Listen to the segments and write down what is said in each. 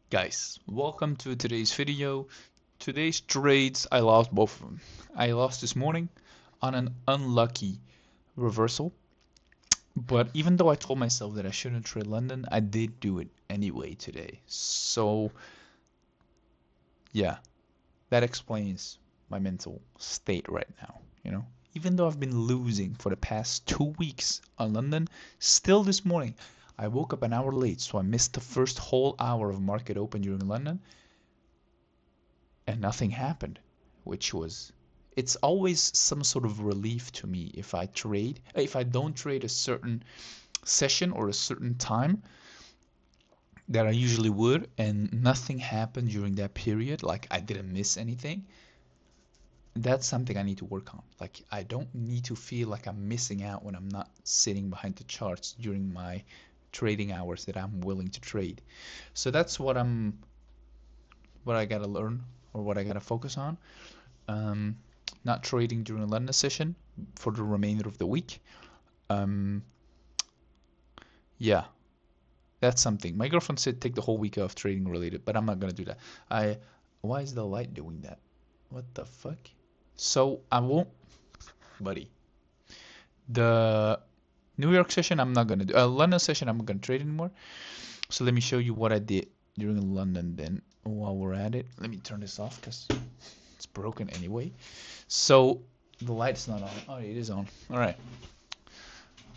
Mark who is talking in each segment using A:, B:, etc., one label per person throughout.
A: Guys, welcome to today's video. Today's trades, I lost both of them. I lost this morning on an unlucky reversal, but even though I told myself that I shouldn't trade London, I did do it anyway today. So, yeah, that explains my mental state right now. Even though I've been losing for the past 2 weeks on London, still this morning I woke up an hour late, so I missed the first whole hour of market open during London and nothing happened, which was it's always some sort of relief to me if I don't trade a certain session or a certain time that I usually would and nothing happened during that period, like I didn't miss anything. That's something I need to work on. Like I don't need to feel like I'm missing out when I'm not sitting behind the charts during my trading hours that I'm willing to trade. So that's what I gotta learn or what I gotta focus on. um, Not trading during a London session for the remainder of the week. Um, yeah, that's something. My girlfriend said take the whole week off trading related, but I'm not gonna do that. I Why is the light doing that? What the fuck? So I won't, buddy. The New York session I'm not gonna do. London session I'm not gonna trade anymore. So let me show you what I did during London. Then while we're at it, let me turn this off because it's broken anyway. So the light's not on. Oh, it is on. All right.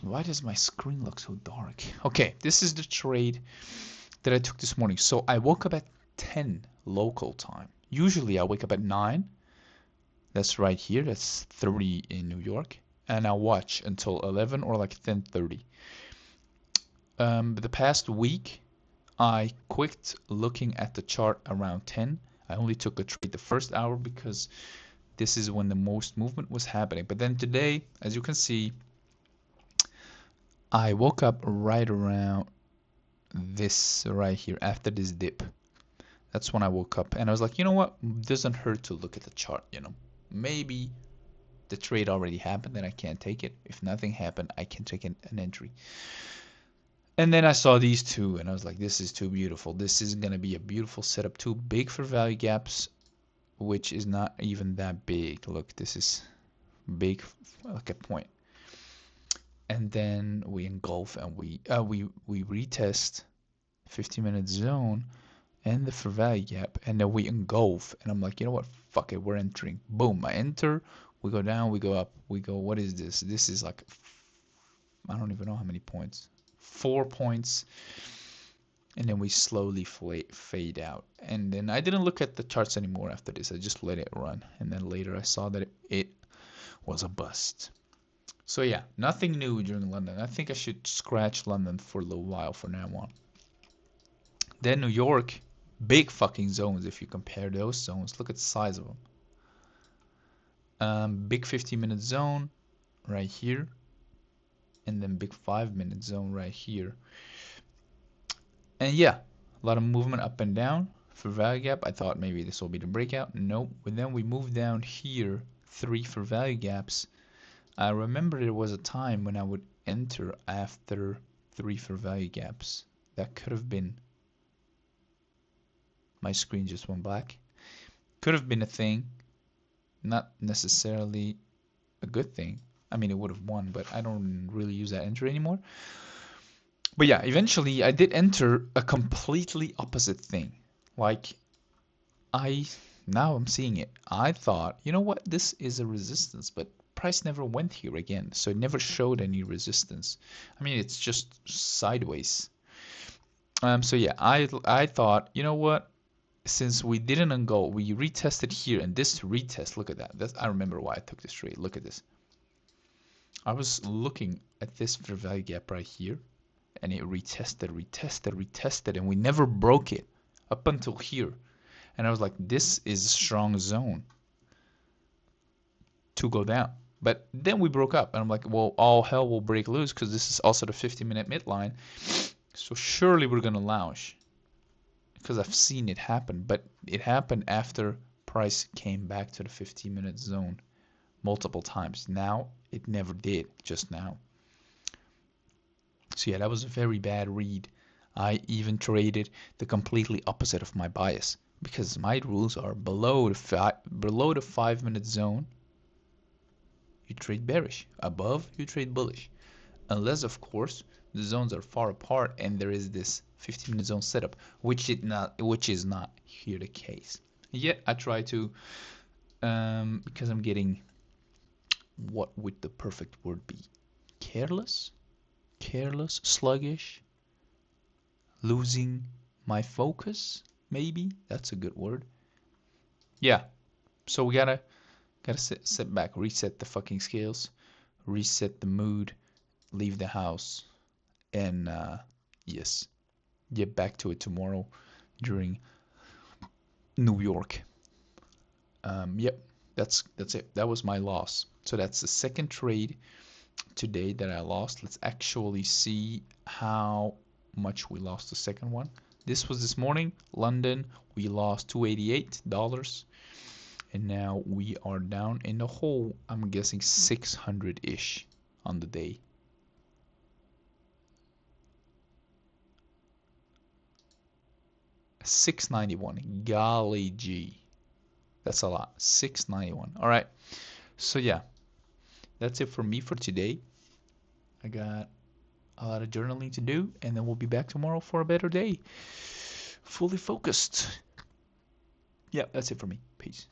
A: Why does my screen look so dark? Okay, this is the trade that I took this morning. So I woke up at 10 local time. Usually I wake up at 9. That's right here. That's 30 in New York. And I watch until 11 or like 10:30. But the past week, I quit looking at the chart around 10. I only took a trade the first hour because this is when the most movement was happening. But then today, as you can see, I woke up right around this right here after this dip. That's when I woke up and I was like, you know what? Doesn't hurt to look at the chart. Maybe the trade already happened and I can't take it. If nothing happened, I can take an entry. And then I saw these two and I was like, this is too beautiful. This is going to be a beautiful setup. Too big for value gaps, which is not even that big. Look, this is big, like a point. And then we engulf and we retest 50-minute zone and the fair value gap, and then we engulf, and I'm like, you know what? Fuck it, we're entering. Boom, I enter. We go down, we go up, we go. What is this? This is like, I don't even know how many points. 4 points, and then we slowly fade out. And then I didn't look at the charts anymore after this. I just let it run, and then later I saw that it was a bust. So yeah, nothing new during London. I think I should scratch London for a little while from now on. Then New York, big fucking zones if you compare those zones. Look at the size of them. Big 15-minute zone right here, and then big 5-minute zone right here. And yeah, a lot of movement up and down for value gap. I thought maybe this will be the breakout. Nope. But then we move down here, 3 for value gaps. I remember there was a time when I would enter after 3 for value gaps. That could have been, my screen just went black. Could have been a thing, not necessarily a good thing. I mean, it would have won, but I don't really use that entry anymore. But yeah, eventually I did enter a completely opposite thing. Like, I, now I'm seeing it. I thought, you know what, this is a resistance, but price never went here again, so it never showed any resistance. I mean, it's just sideways. So yeah, I thought, you know what, since we didn't go, we retested here, and this retest, look at that. I remember why I took this trade. Look at this. I was looking at this fair value gap right here, and it retested, and we never broke it up until here. And I was like, this is a strong zone to go down. But then we broke up, and I'm like, well, all hell will break loose because this is also the 50-minute midline. So surely we're going to lounge because I've seen it happen. But it happened after price came back to the 15-minute zone multiple times. Now it never did, just now. So yeah, that was a very bad read. I even traded the completely opposite of my bias because my rules are below the 5 minute zone. You trade bearish. Above, you trade bullish. Unless, of course, the zones are far apart and there is this 15-minute zone setup, which is not here the case. Yet I try to, because I'm getting, what would the perfect word be? Careless, sluggish, losing my focus. Maybe that's a good word. Yeah. So we gotta sit back, reset the fucking scales, reset the mood, leave the house, and yes, get back to it tomorrow during New York. Yep, that's it. That was my loss. So that's the second trade today that I lost. Let's actually see how much we lost the second one. This was this morning, London. We lost $288, and now we are down in the hole. I'm guessing 600-ish on the day. $691. Golly gee. That's a lot. $691. All right. So yeah, that's it for me for today. I got a lot of journaling to do, and then we'll be back tomorrow for a better day. Fully focused. Yeah, that's it for me. Peace.